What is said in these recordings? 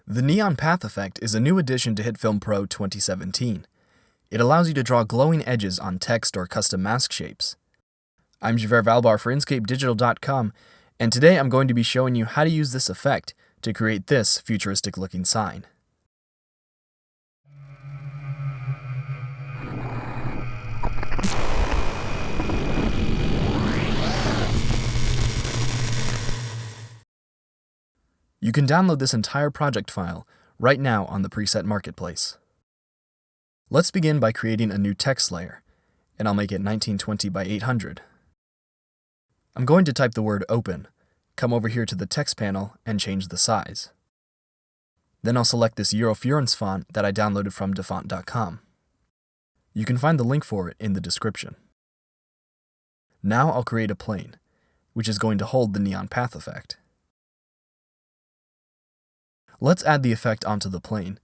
The Neon Path Effect is a new addition to HitFilm Pro 2017. It allows you to draw glowing edges on text or custom mask shapes. I'm Javert Valbar for inScapeDigital.com, and today I'm going to be showing you how to use this effect to create this futuristic-looking sign. You can download this entire project file right now on the preset marketplace. Let's begin by creating a new text layer, and I'll make it 1920 by 800. I'm going to type the word open, come over here to the text panel, and change the size. Then I'll select this Eurofurence font that I downloaded from dafont.com. You can find the link for it in the description. Now I'll create a plane, which is going to hold the neon path effect. Let's add the effect onto the plane.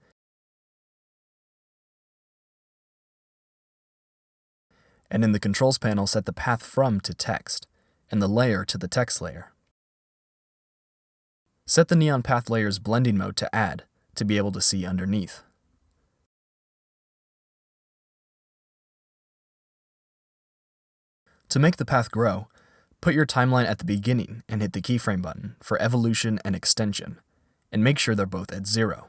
And in the controls panel, set the path from to text, and the layer to the text layer. Set the neon path layer's blending mode to add, to be able to see underneath. To make the path grow, put your timeline at the beginning and hit the keyframe button for evolution and extension, and make sure they're both at 0.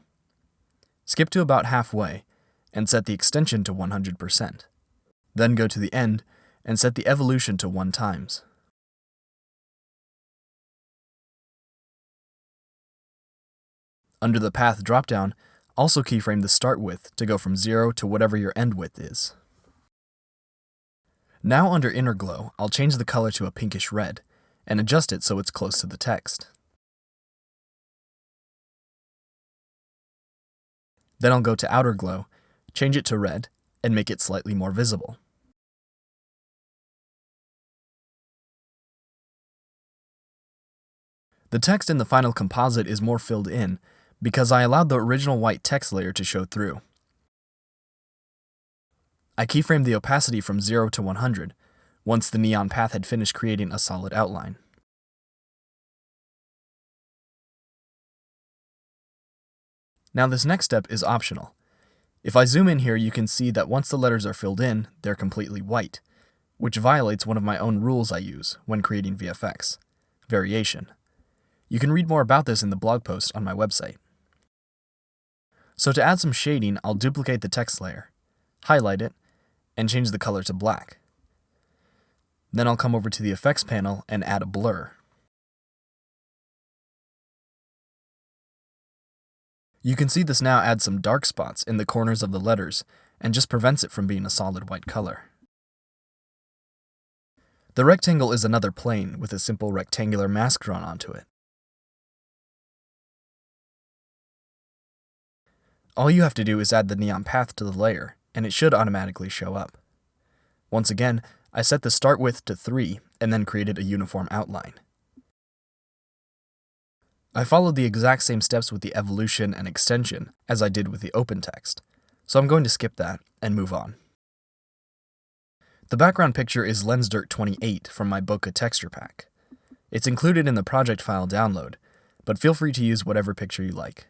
Skip to about halfway, and set the extension to 100%. Then go to the end, and set the evolution to 1 times. Under the path dropdown, also keyframe the start width to go from 0 to whatever your end width is. Now under inner glow, I'll change the color to a pinkish red, and adjust it so it's close to the text. Then I'll go to outer glow, change it to red, and make it slightly more visible. The text in the final composite is more filled in because I allowed the original white text layer to show through. I keyframed the opacity from 0 to 100 once the neon path had finished creating a solid outline. Now this next step is optional. If I zoom in here, you can see that once the letters are filled in, they're completely white, which violates one of my own rules I use when creating VFX, variation. You can read more about this in the blog post on my website. So to add some shading, I'll duplicate the text layer, highlight it, and change the color to black. Then I'll come over to the effects panel and add a blur. You can see this now adds some dark spots in the corners of the letters and just prevents it from being a solid white color. The rectangle is another plane with a simple rectangular mask drawn onto it. All you have to do is add the neon path to the layer, and it should automatically show up. Once again, I set the start width to 3 and then created a uniform outline. I followed the exact same steps with the evolution and extension as I did with the open text, so I'm going to skip that and move on. The background picture is LensDirt 28 from my Bokeh texture pack. It's included in the project file download, but feel free to use whatever picture you like.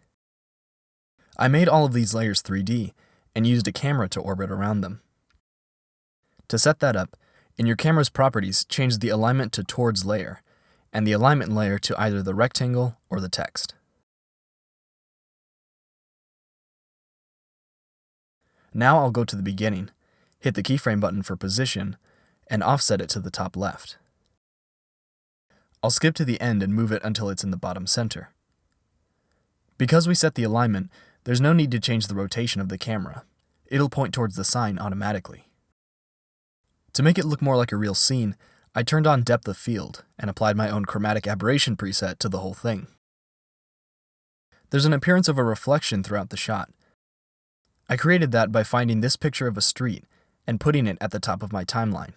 I made all of these layers 3D and used a camera to orbit around them. To set that up, in your camera's properties, change the alignment to towards layer, and the alignment layer to either the rectangle or the text. Now I'll go to the beginning, hit the keyframe button for position, and offset it to the top left. I'll skip to the end and move it until it's in the bottom center. Because we set the alignment, there's no need to change the rotation of the camera. It'll point towards the sign automatically. To make it look more like a real scene, I turned on depth of field and applied my own chromatic aberration preset to the whole thing. There's an appearance of a reflection throughout the shot. I created that by finding this picture of a street and putting it at the top of my timeline.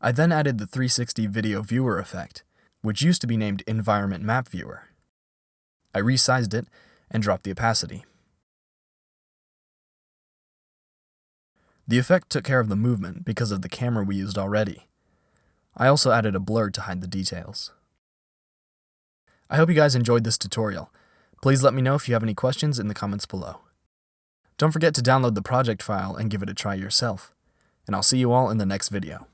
I then added the 360 video viewer effect, which used to be named environment map viewer. I resized it and dropped the opacity. The effect took care of the movement because of the camera we used already. I also added a blur to hide the details. I hope you guys enjoyed this tutorial. Please let me know if you have any questions in the comments below. Don't forget to download the project file and give it a try yourself. And I'll see you all in the next video.